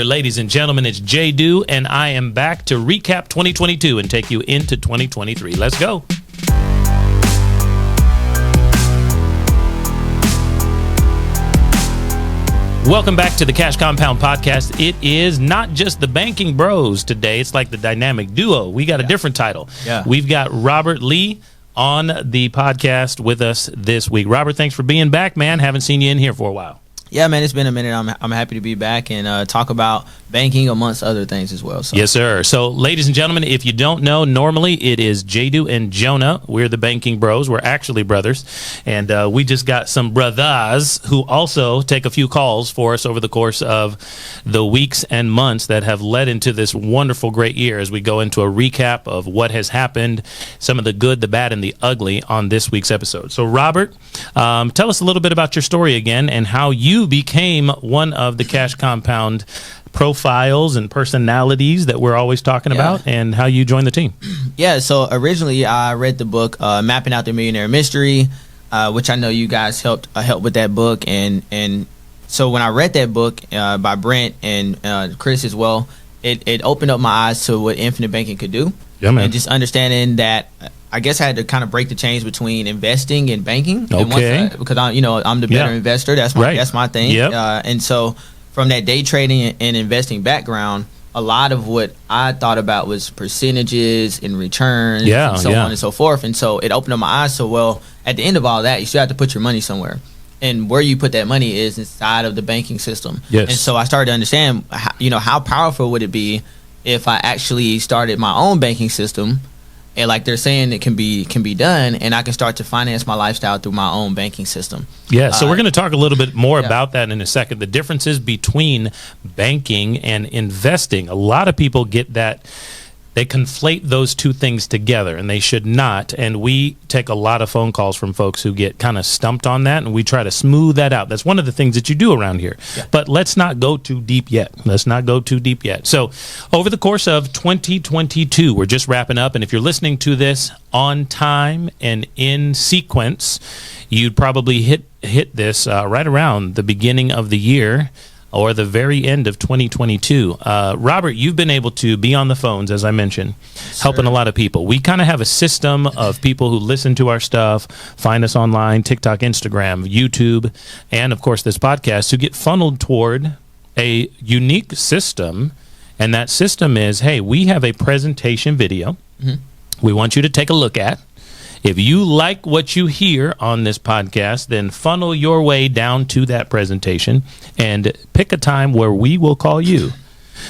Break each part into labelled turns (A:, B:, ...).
A: Ladies and gentlemen, it's Jay Do, and I am back to recap 2022 and take you into 2023. Let's go. Welcome back to the Cash Compound Podcast. It is not just the banking bros today. It's like the dynamic duo. We got a different title. We've got Robert Lee on the podcast with us this week. Robert, thanks for being back, man. Haven't seen you in here for a while.
B: Yeah, man, it's been a minute. I'm happy to be back and talk about banking amongst other things as well. So.
A: Yes, sir. So, ladies and gentlemen, if you don't know, normally it is Jadu and Jonah. We're the banking bros. We're actually brothers. And we just got some brothers who also take a few calls for us over the course of the weeks and months that have led into this wonderful, great year as we go into a recap of what has happened, some of the good, the bad, and the ugly on this week's episode. So, Robert, tell us a little bit about your story again and how you became one of the Cash Compound profiles and personalities that we're always talking about, and how you joined the team.
B: Yeah, so originally I read the book Mapping Out the Millionaire Mystery, which I know you guys helped with that book, and so when I read that book by Brent and Chris as well, it opened up my eyes to what infinite banking could do.
A: Yeah, man.
B: And just understanding that I guess I had to kind of break the chains between investing and banking.
A: Okay.
B: Because I'm the better investor. That's my thing.
A: Yep.
B: And so from that day trading and investing background, a lot of what I thought about was percentages and returns and so on and so forth. And so it opened up my eyes. So, well, at the end of all that, you still have to put your money somewhere. And where you put that money is inside of the banking system.
A: Yes.
B: And so I started to understand, how powerful would it be if I actually started my own banking system, and like they're saying it can be done, and I can start to finance my lifestyle through my own banking system. Yeah,
A: so we're going to talk a little bit more about that in a second. The differences between banking and investing. A lot of people get that. They conflate those two things together, and they should not. And we take a lot of phone calls from folks who get kind of stumped on that, and we try to smooth that out. That's one of the things that you do around here. Yeah. But let's not go too deep yet. So over the course of 2022, we're just wrapping up, and if you're listening to this on time and in sequence, you'd probably hit this right around the beginning of the year, or the very end of 2022. Robert, you've been able to be on the phones, as I mentioned, helping a lot of people. We kind of have a system of people who listen to our stuff, find us online, TikTok, Instagram, YouTube, and, of course, this podcast, who get funneled toward a unique system. And that system is, hey, we have a presentation video we want you to take a look at. If you like what you hear on this podcast, then funnel your way down to that presentation and pick a time where we will call you.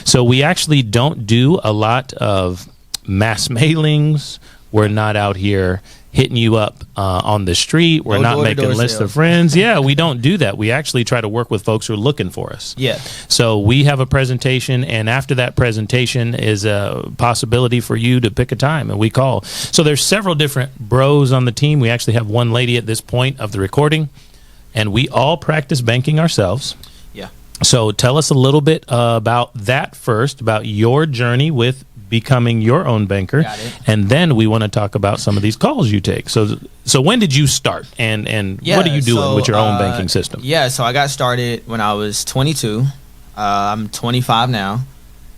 A: So we actually don't do a lot of mass mailings. We're not out here hitting you up on the street. We're not making lists of friends. Yeah, we don't do that. We actually try to work with folks who are looking for us.
B: Yeah.
A: So we have a presentation, and after that presentation is a possibility for you to pick a time, and we call. So there's several different bros on the team. We actually have one lady at this point of the recording, and we all practice banking ourselves.
B: Yeah.
A: So tell us a little bit about that first, about your journey with becoming your own banker, and then we want to talk about some of these calls you take. So when did you start, and what are you doing with your own banking system?
B: Yeah, so I got started when I was 22. I'm 25 now,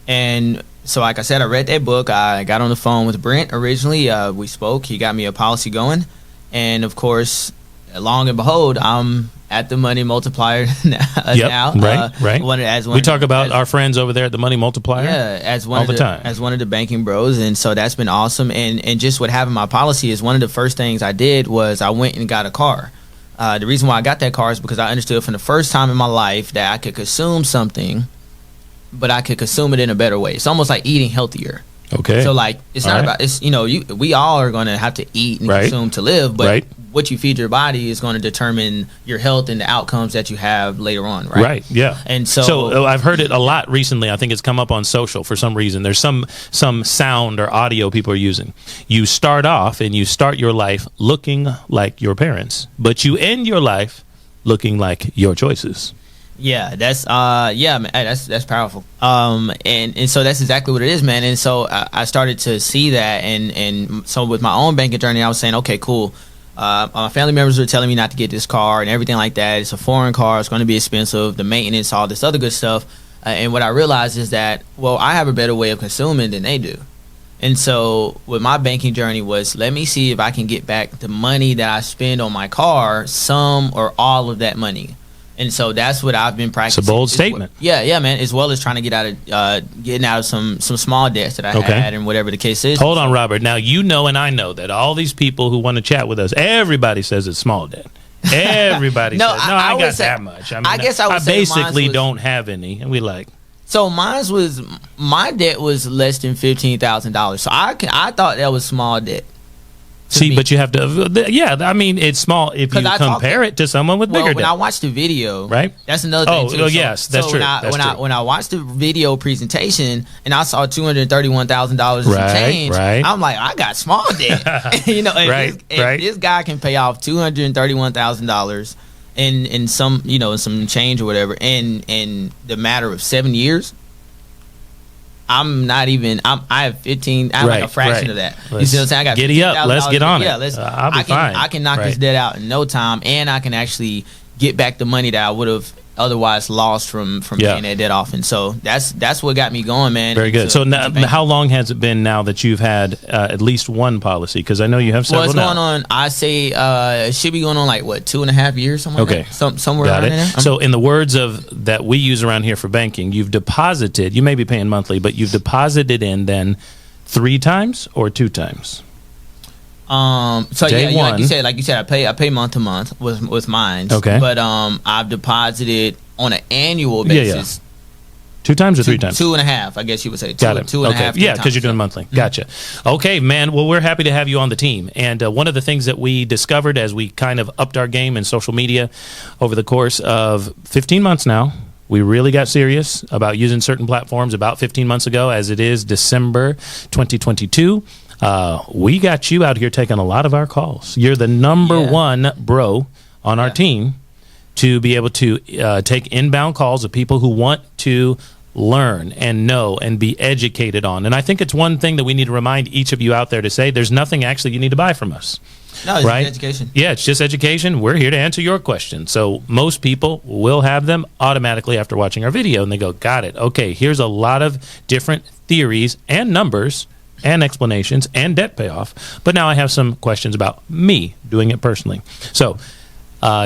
B: and so like I said, I read that book. I got on the phone with Brent originally. We spoke. He got me a policy going, and of course, long and behold, I'm at the Money Multiplier now.
A: Right. We talk about our friends over there at the Money Multiplier.
B: Yeah, as one
A: all the time,
B: as one of the banking bros, and so that's been awesome. And just with having my policy is one of the first things I did was I went and got a car. The reason why I got that car is because I understood from the first time in my life that I could consume something, but I could consume it in a better way. It's almost like eating healthier.
A: Okay.
B: So like it's not about we all are going to have to eat and consume to live, but what you feed your body is going to determine your health and the outcomes that you have later on, right?
A: Right, yeah.
B: And so
A: I've heard it a lot recently. I think it's come up on social for some reason. There's some sound or audio people are using. You start off and you start your life looking like your parents, but you end your life looking like your choices.
B: Yeah, that's man, that's powerful. And so that's exactly what it is, man. And so I started to see that, and so with my own banking journey, I was saying, okay, cool. My family members were telling me not to get this car and everything like that. It's a foreign car. It's going to be expensive. The maintenance, all this other good stuff. And what I realized is that, well, I have a better way of consuming than they do. And so with my banking journey was, let me see if I can get back the money that I spend on my car, some or all of that money. And so that's what I've been practicing.
A: It's a bold statement.
B: Yeah, man. As well as trying to get out of getting out of some small debts that I had and whatever the case is.
A: Hold on, Robert. Now, you know and I know that all these people who want to chat with us, everybody says it's small debt. Everybody says, I got that much. I mean,
B: I guess I would say
A: basically don't have any. And we like...
B: So my debt was less than $15,000. So I thought that was small debt.
A: See, but you have to, I mean, it's small if you compare it to someone with bigger debt.
B: When I watched the video,
A: right?
B: That's another thing too.
A: Oh, yes, that's true.
B: When I watched the video presentation and I saw $231,000 in change, I'm like, I got small debt. You know, if this guy can pay off $231,000 in some change or whatever, in the matter of 7 years. I have 15. I have like a fraction of that. You see what I'm saying? I got
A: giddy up. Let's get on it.
B: Yeah,
A: I'll be fine.
B: I can knock this debt out in no time, and I can actually get back the money that I would have otherwise lost from paying that debt off. And so that's what got me going, man.
A: Very good. So now, how long has it been now that you've had at least one policy? Because I know you have several.
B: Well, it's going on. I say it should be going on like 2.5 years, somewhere.
A: Okay,
B: somewhere around there.
A: So in the words of that we use around here for banking, you've deposited. You may be paying monthly, but you've deposited in then 3 times or 2 times.
B: So like you said, I pay month to month with mine.
A: Okay.
B: But I've deposited on an annual basis.
A: 2 times or 3 times? 2.5,
B: I guess you would say.
A: Got it.
B: 2.5.
A: Yeah, because you're doing monthly. Gotcha. Okay, man. Well, we're happy to have you on the team. And one of the things that we discovered as we kind of upped our game in social media over the course of 15 months now, we really got serious about using certain platforms about 15 months ago, as it is December 2022. We got you out here taking a lot of our calls. You're the number one bro on our team to be able to take inbound calls of people who want to learn and know and be educated on. And I think it's one thing that we need to remind each of you out there to say, there's nothing actually you need to buy from us.
B: No, it's just education.
A: Yeah, it's just education. We're here to answer your questions. So most people will have them automatically after watching our video, and they go, got it. Okay, here's a lot of different theories and numbers and explanations and debt payoff. But now I have some questions about me doing it personally. So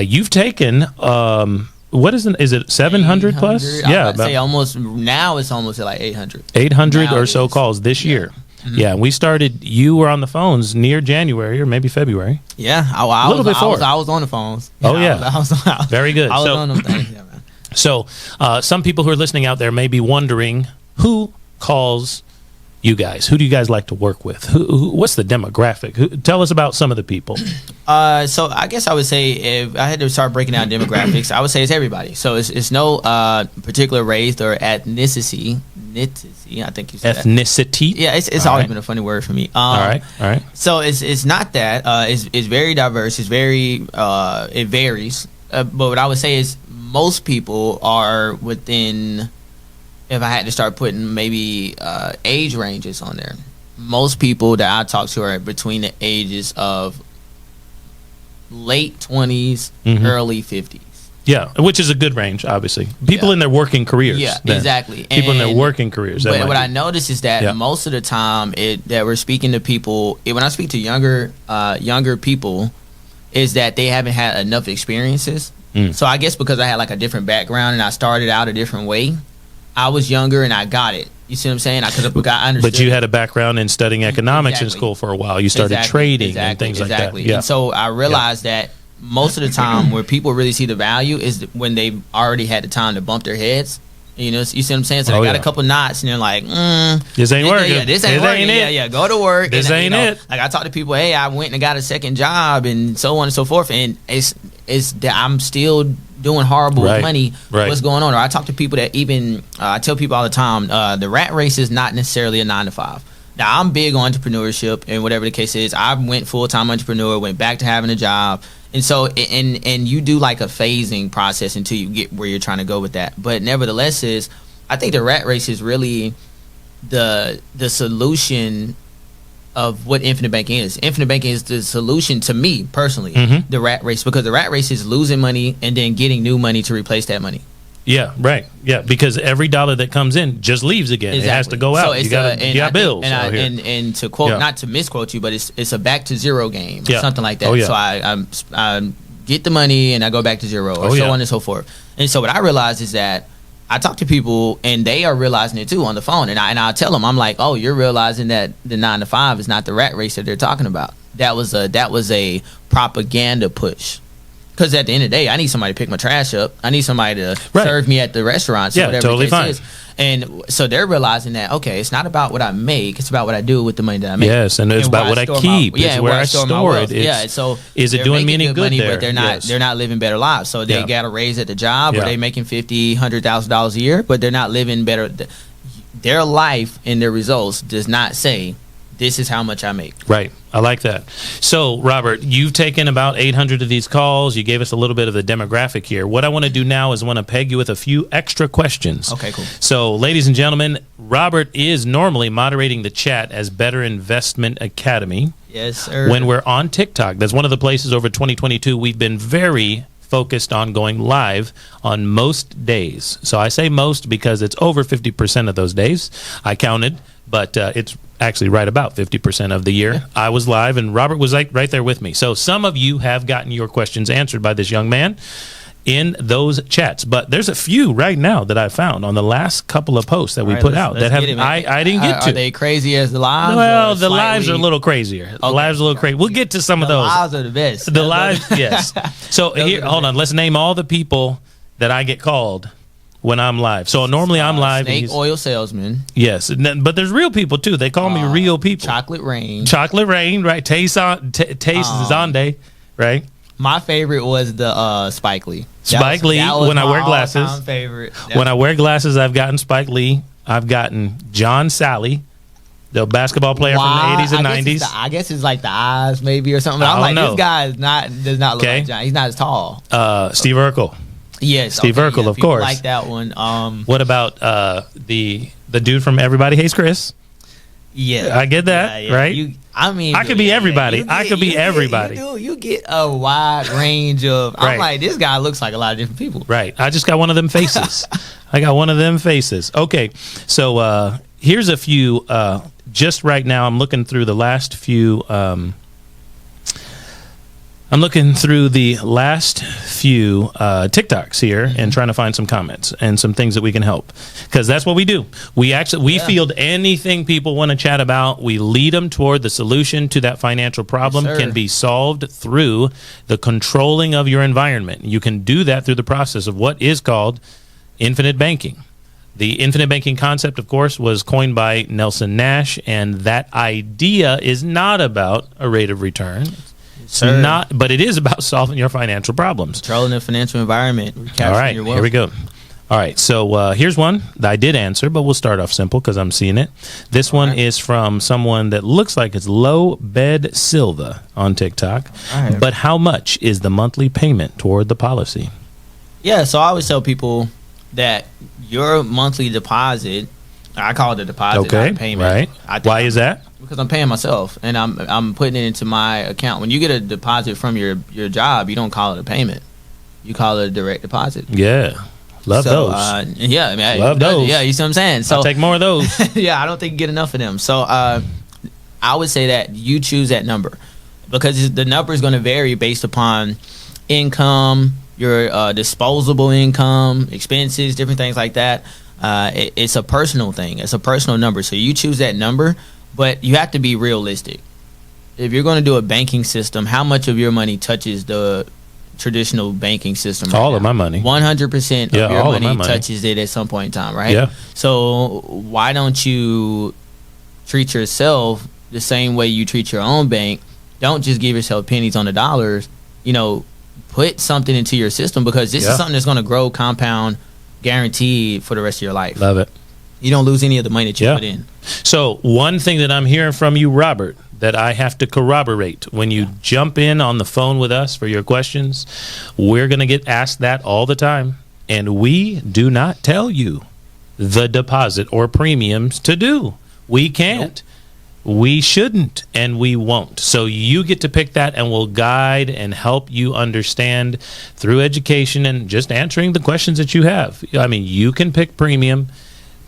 A: you've taken, what is it 700 plus?
B: Yeah. I'd say almost, now it's almost at like 800.
A: 800 or so calls this year. Mm-hmm. Yeah, we started, you were on the phones near January or maybe February.
B: Yeah, a little before. I was on the phones.
A: Very good.
B: I was on them things, yeah, man.
A: So some people who are listening out there may be wondering, who calls you guys? Who do you guys like to work with? What's the demographic? Tell us about some of the people.
B: So I guess I would say, if I had to start breaking down demographics, I would say it's everybody. So it's no particular race or ethnicity. I think you said
A: ethnicity.
B: That. Yeah, it's always been a funny word for me.
A: All right.
B: So it's not that. It's very diverse. It's very it varies. But what I would say is most people are within. If I had to start putting maybe age ranges on there, most people that I talk to are between the ages of late 20s, early 50s.
A: Yeah, which is a good range, obviously. People in their working careers.
B: Yeah, exactly.
A: People in their working careers.
B: But what I notice is that most of the time that we're speaking to people, when I speak to younger people, is that they haven't had enough experiences. So I guess because I had like a different background and I started out a different way, I was younger and I got it. You see what I'm saying? I understood.
A: But you had a background in studying economics in school for a while. You started trading and things like that.
B: Yeah. And so I realized that most of the time where people really see the value is when they've already had the time to bump their heads. You know, you see what I'm saying? So they got a couple knots and they're like,
A: this ain't working.
B: Yeah, this ain't working. Yeah, go to work.
A: This ain't it.
B: Like I talk to people, hey, I went and got a second job and so on and so forth. And it's that I'm still doing horrible money. What's going on? Or I talk to people that even, I tell people all the time, the rat race is not necessarily a 9 to 5. Now, I'm big on entrepreneurship and whatever the case is. I went full-time entrepreneur, went back to having a job. And so, and you do like a phasing process until you get where you're trying to go with that. But nevertheless, I think the rat race is really the solution of what infinite banking is. Infinite banking is the solution to me personally, the rat race, because the rat race is losing money and then getting new money to replace that money.
A: Yeah, right. Yeah, because every dollar that comes in just leaves again.
B: Exactly.
A: It has to go out.
B: So it's
A: you got bills.
B: And to quote, not to misquote you, but it's a back to zero game, something like that.
A: Oh, yeah.
B: So I get the money and I go back to zero, or so on and so forth. And so what I realized is that I talk to people and they are realizing it too on the phone, and I tell them, I'm like, oh, you're realizing that the 9 to 5 is not the rat race that they're talking about. That was a propaganda push. Because at the end of the day, I need somebody to pick my trash up. I need somebody to serve me at the restaurant. So whatever
A: totally fine.
B: is. And so they're realizing that, okay, it's not about what I make. It's about what I do with the money that I make.
A: Yes, and it's about what I keep. It's where I store it.
B: So
A: is it doing me any good
B: money,
A: there?
B: But they're not living better lives. So they got a raise at the job, or they making $50,000-$100,000 a year, but they're not living better. Their life and their results does not say, this is how much I make.
A: Right. I like that. So, Robert, you've taken about 800 of these calls. You gave us a little bit of the demographic here. What I want to do now is I want to peg you with a few extra questions.
B: Okay, cool.
A: So, ladies and gentlemen, Robert is normally moderating the chat as Better Investment Academy.
B: Yes, sir.
A: When we're on TikTok, that's one of the places over 2022 we've been very focused on going live on most days. So I say most because it's over 50% of those days. I counted, but it's actually right about 50% of the year. I was live, and Robert was right there with me. So some of you have gotten your questions answered by this young man in those chats, but there's a few right now that I found on the last couple of posts that we put out that have I didn't get to.
B: Are they crazy as the lives?
A: Well, the lives are a little crazier. The lives are a little crazy. We'll get to some of those.
B: The lives are the best.
A: The lives, yes. So here, hold on. Let's name all the people that I get called when I'm live. So normally I'm live.
B: Snake oil salesman.
A: Yes, but there's real people too. They call me real people.
B: Chocolate Rain.
A: Chocolate Rain, right? Taste Zonde, right?
B: My favorite was the Spike Lee.
A: Spike Lee, when I wear glasses.
B: Favorite.
A: When I wear glasses, I've gotten Spike Lee. I've gotten John Sally, the basketball player from the 80s and 90s.
B: I guess it's like the eyes maybe or something.
A: I'm
B: like,
A: know.
B: This guy does not look like John. He's not as tall.
A: Steve Urkel.
B: Yes.
A: Steve Urkel, of course.
B: Like that one.
A: What about the dude from Everybody Hates Chris?
B: Yeah.
A: I get that, right? I could be everybody. I could be everybody.
B: You get a wide range of. I'm like, this guy looks like a lot of different people.
A: Right. I just got one of them faces. I got one of them faces. Okay. So here's a few. Just right now, I'm looking through the last few. TikToks here and trying to find some comments and some things that we can help, because that's what we do. We field anything people want to chat about. We lead them toward the solution to that financial problem. Can be solved through the controlling of your environment. You can do that through the process of what is called infinite banking. The infinite banking concept, of course, was coined by Nelson Nash, and that idea is not about a rate of return. But it is about solving your financial problems.
B: Controlling the financial environment.
A: All right, here we go. All right, so here's one that I did answer, but we'll start off simple because I'm seeing it. This one is from someone that looks like it's Low Bed Silva on TikTok. Right. But how much is the monthly payment toward the policy?
B: Yeah, so I always tell people that your monthly deposit, I call it a deposit, not a payment.
A: Right. Why is that?
B: Because I'm paying myself and I'm putting it into my account. When you get a deposit from your job, you don't call it a payment. You call it a direct deposit.
A: Yeah. Love those.
B: Yeah, I mean,
A: love those.
B: Yeah, you see what I'm saying? So
A: I'll take more of those.
B: Yeah, I don't think you get enough of them. So I would say that you choose that number, because the number is going to vary based upon income, your disposable income, expenses, different things like that. It's a personal thing. It's a personal number. So you choose that number, but you have to be realistic. If you're going to do a banking system, how much of your money touches the traditional banking system?
A: All of my money.
B: 100% of your money touches it at some point in time, right?
A: Yeah.
B: So why don't you treat yourself the same way you treat your own bank? Don't just give yourself pennies on the dollars. Put something into your system, because this is something that's going to grow, compound, guaranteed for the rest of your life.
A: Love it.
B: You don't lose any of the money that you put in.
A: So one thing that I'm hearing from you, Robert, that I have to corroborate when you jump in on the phone with us for your questions, we're going to get asked that all the time, and we do not tell you the deposit or premiums to do. We can't. We shouldn't, and we won't. So you get to pick that, and we'll guide and help you understand through education and just answering the questions that you have. I mean, you can pick premium.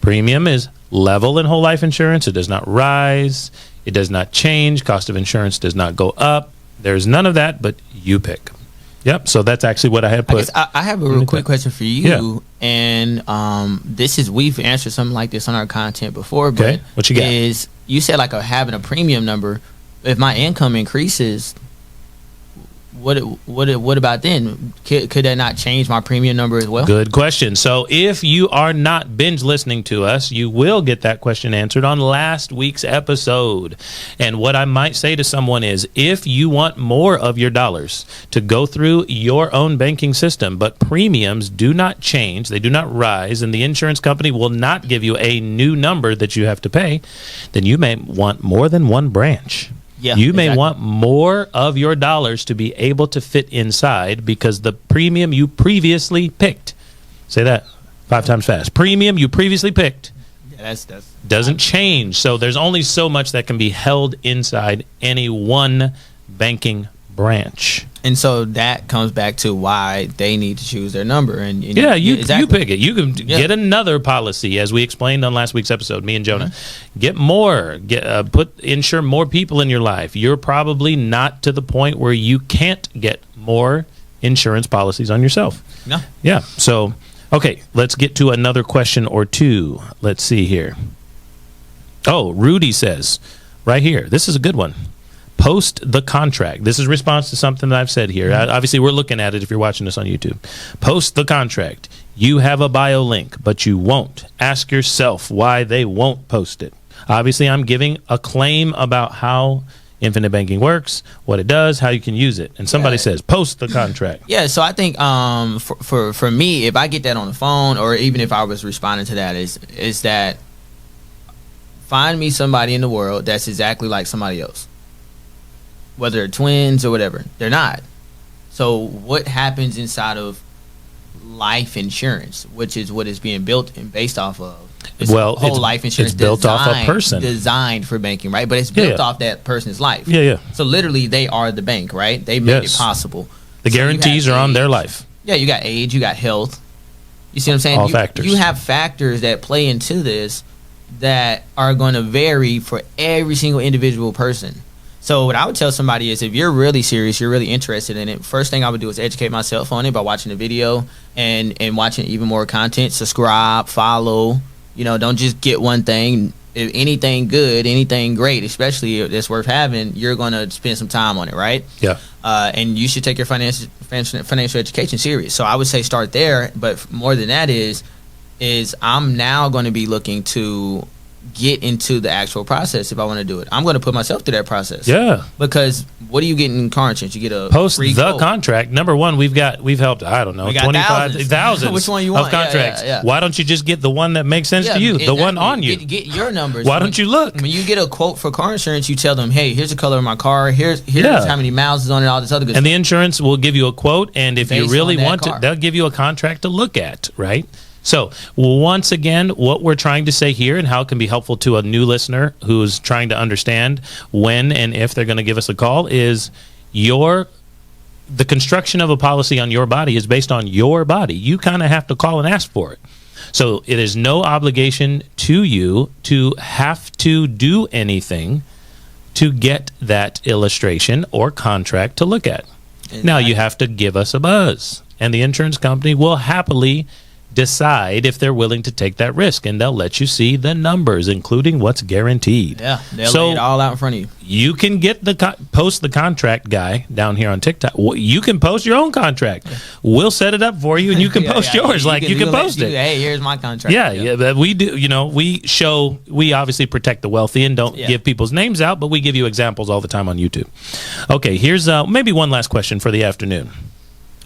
A: Premium is level in whole life insurance. It does not rise. It does not change. Cost of insurance does not go up. There's none of that, but you pick. Yep. So that's actually what I had put.
B: I have a real quick question for you. Yeah. And this is, we've answered something like this on our content before. But
A: okay. What you got?
B: Is you said like having a premium number. If my income increases, what about then? Could that not change my premium number as well?
A: Good question. So if you are not binge listening to us, you will get that question answered on last week's episode. And what I might say to someone is, if you want more of your dollars to go through your own banking system, but premiums do not change, they do not rise, and the insurance company will not give you a new number that you have to pay, then you may want more than one branch.
B: Yeah,
A: you may want more of your dollars to be able to fit inside because the premium you previously picked, say that 5 times fast, premium you previously picked
B: that's
A: doesn't change. So there's only so much that can be held inside any one banking branch.
B: And so that comes back to why they need to choose their number. And
A: you pick it. You can get another policy, as we explained on last week's episode. Me and Jonah, get more. Insure more people in your life. You're probably not to the point where you can't get more insurance policies on yourself.
B: No.
A: Yeah. So, okay, let's get to another question or two. Let's see here. Oh, Rudy says right here. This is a good one. Post the contract. This is a response to something that I've said here. Obviously, we're looking at it if you're watching this on YouTube. Post the contract. You have a bio link, but you won't. Ask yourself why they won't post it. Obviously, I'm giving a claim about how infinite banking works, what it does, how you can use it. And somebody says, post the contract.
B: Yeah, so I think for me, if I get that on the phone, or even if I was responding to that, is that find me somebody in the world that's exactly like somebody else. Whether they're twins or whatever, they're not. So what happens inside of life insurance, which is what is being built and based off of? Whole life insurance
A: it's built off a person.
B: Designed for banking, right? But it's built off that person's life.
A: Yeah.
B: So literally they are the bank, right? They made it possible.
A: The guarantees are on their life.
B: Yeah, you got age, you got health. You see what I'm saying?
A: All factors.
B: You have factors that play into this that are going to vary for every single individual person. So what I would tell somebody is, if you're really serious, you're really interested in it, first thing I would do is educate myself on it by watching the video and watching even more content. Subscribe, follow. Don't just get one thing. If anything good, anything great, especially that's worth having, you're going to spend some time on it, right?
A: Yeah.
B: And you should take your financial education serious. So I would say start there. But more than that is I'm now going to be looking to get into the actual process. If I want to do it, I'm going to put myself through that process.
A: Yeah.
B: Because what do you get in car insurance? You get a
A: post
B: free
A: the
B: quote.
A: Contract. Number one, we've helped, I don't know, 25,000
B: Which one you want?
A: Of contracts.
B: Yeah.
A: Why don't you just get the one that makes sense to you?
B: Exactly.
A: The one on you.
B: Get your numbers.
A: Why don't you look?
B: When you get a quote for car insurance, you tell them, hey, here's the color of my car. Here's how many miles is on it, all this other good stuff.
A: And the insurance will give you a quote, and if you really want
B: car.
A: to, they'll give you a contract to look at, right? So once again, what we're trying to say here and how it can be helpful to a new listener who's trying to understand when and if they're going to give us a call is the construction of a policy on your body is based on your body. You kind of have to call and ask for it. So it is no obligation to you to have to do anything to get that illustration or contract to look at. Exactly. Now you have to give us a buzz, and the insurance company will happily decide if they're willing to take that risk, and they'll let you see the numbers, including what's guaranteed.
B: Yeah, they'll lay it all out in front of you.
A: You can get post the contract guy down here on TikTok. You can post your own contract. We'll set it up for you, and you can post yours. You can post it.
B: Hey, here's my contract.
A: Yeah, but we do. We obviously protect the wealthy and don't give people's names out, but we give you examples all the time on YouTube. Okay, here's maybe one last question for the afternoon.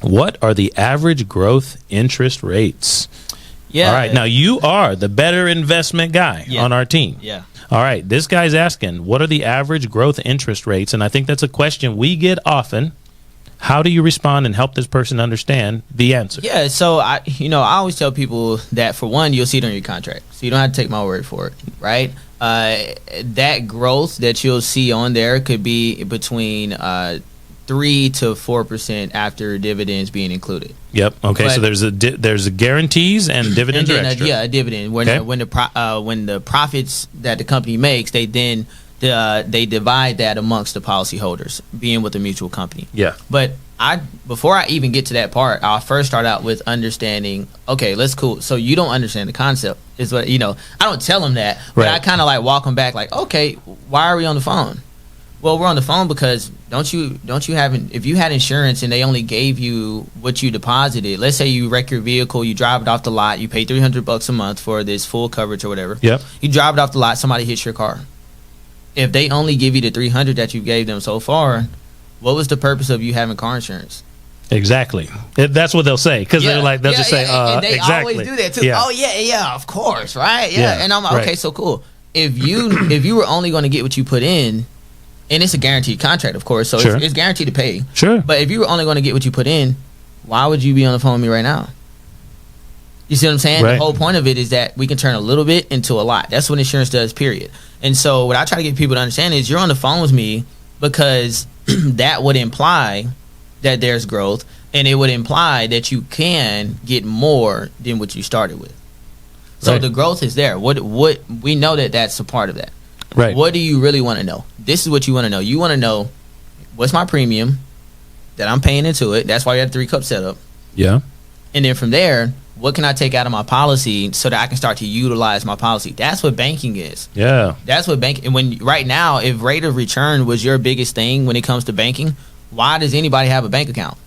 A: What are the average growth interest rates? Yeah. All right. Now, you are the better investment guy on our team.
B: Yeah.
A: All right. This guy's asking, what are the average growth interest rates? And I think that's a question we get often. How do you respond and help this person understand the answer?
B: Yeah, so I always tell people that, for one, you'll see it on your contract, so you don't have to take my word for it, right? That growth that you'll see on there could be between 3 to 4% after dividends being included.
A: Yep. Okay.
B: But,
A: so there's a guarantees and dividends
B: and
A: are
B: then,
A: extra.
B: a dividend when the profits that the company makes, they then they divide that amongst the policyholders, being with a mutual company.
A: Yeah.
B: But before I even get to that part, I'll first start out with understanding. Okay, let's cool. So you don't understand the concept, is what I don't tell them that, but
A: Right.
B: I kind of like walk them back. Like, okay, why are we on the phone? Well, we're on the phone because don't you have, if you had insurance and they only gave you what you deposited, let's say you wreck your vehicle, you drive it off the lot, you pay $300 a month for this full coverage or whatever.
A: Yep.
B: You drive it off the lot, somebody hits your car. If they only give you the $300 that you gave them so far, what was the purpose of you having car insurance?
A: That's what they'll say, because they'll just say,
B: and they
A: exactly.
B: always do that too.
A: Yeah.
B: Oh yeah, of course, right? Yeah,
A: Yeah,
B: and I'm like,
A: right.
B: okay, so cool. If you were only going to get what you put in, and it's a guaranteed contract, of course, so
A: Sure.
B: it's guaranteed to pay.
A: Sure.
B: But if you were only going to get what you put in, why would you be on the phone with me right now? You see what I'm saying?
A: Right.
B: The whole point of it is that we can turn a little bit into a lot. That's what insurance does, period. And so what I try to get people to understand is you're on the phone with me because that would imply that there's growth, and it would imply that you can get more than what you started with. So
A: Right.
B: the growth is there. What we know that's a part of that.
A: Right.
B: What do you really want to know? This is what you want to know. You want to know, what's my premium that I'm paying into it? That's why you have 3-cup setup.
A: Yeah.
B: And then from there, what can I take out of my policy so that I can start to utilize my policy? That's what banking is.
A: Yeah.
B: That's what banking. And when right now, if rate of return was your biggest thing when it comes to banking, why does anybody have a bank account?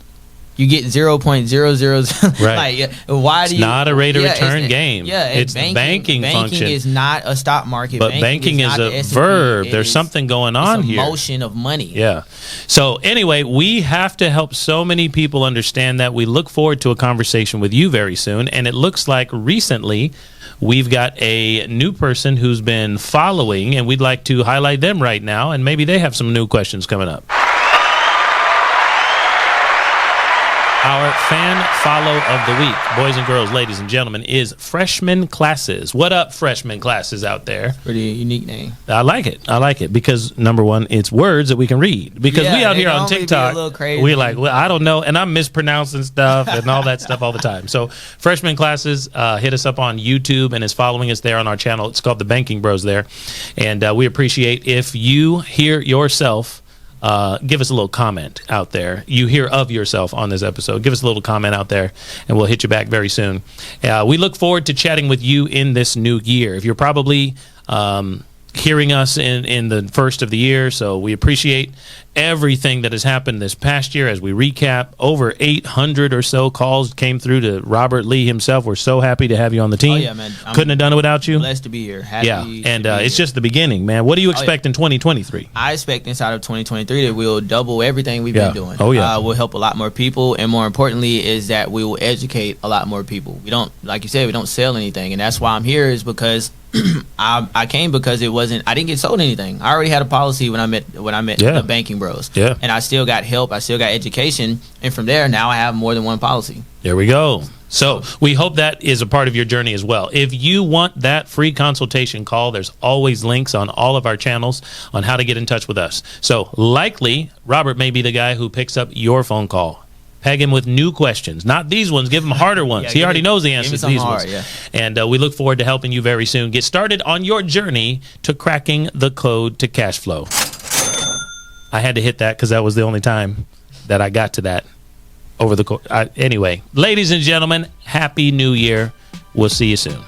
B: You get 0.00.
A: Right.
B: Like, why
A: It's
B: do you?
A: not a rate of return
B: it's-
A: game.
B: Yeah,
A: It's the banking function.
B: Banking is not a stock market.
A: But banking is
B: not
A: a
B: the S&P.
A: verb.
B: It
A: There's
B: is-
A: something going on
B: it's a
A: here.
B: motion of money.
A: Yeah. So anyway, we have to help so many people understand that. We look forward to a conversation with you very soon. And it looks like recently we've got a new person who's been following, and we'd like to highlight them right now. And maybe they have some new questions coming up. Our fan follow of the week, boys and girls, ladies and gentlemen, is Freshman Classes. What up, freshman classes out there?
B: Pretty unique name.
A: I like it because, number one, it's words that we can read. Because
B: Yeah,
A: we out
B: they
A: here
B: can
A: on
B: only be a
A: TikTok,
B: little crazy.
A: we're like, well, I don't know, and I'm mispronouncing stuff and all that stuff all the time. So Freshman Classes, hit us up on YouTube and is following us there on our channel. It's called The Banking Bros there. And we appreciate if you hear yourself, give us a little comment out there. You hear of yourself on this episode. Give us a little comment out there, and we'll hit you back very soon. We look forward to chatting with you in this new year. If you're probably hearing us in the first of the year, so we appreciate everything that has happened this past year. As we recap, over 800 or so calls came through to Robert Lee himself. We're so happy to have you on the team.
B: Oh, yeah, man.
A: Couldn't have done it without you.
B: Blessed to be here. Happy
A: Yeah,
B: to
A: and
B: be
A: it's
B: here.
A: just the beginning, man. What do you expect in 2023?
B: I expect inside of 2023 that we'll double everything we've been doing.
A: Oh, yeah.
B: We'll help a lot more people, and more importantly is that we will educate a lot more people. We don't, like you said, we don't sell anything, and that's why I'm here, is because I came because I didn't get sold anything. I already had a policy when I met
A: Yeah.
B: the Banking Bros.
A: Yeah.
B: And I still got help, I still got education, and from there now I have more than one policy.
A: There we go. So we hope that is a part of your journey as well. If you want that free consultation call, there's always links on all of our channels on how to get in touch with us. So likely, Robert may be the guy who picks up your phone call. Peg him with new questions, not these ones. Give him harder ones.
B: Yeah,
A: He already knows the
B: give me
A: answers to
B: something
A: these
B: hard,
A: ones.
B: yeah.
A: And we look forward to helping you very soon. Get started on your journey to cracking the code to cash flow. I had to hit that because that was the only time that I got to that over the course. Anyway, ladies and gentlemen, Happy New Year. We'll see you soon.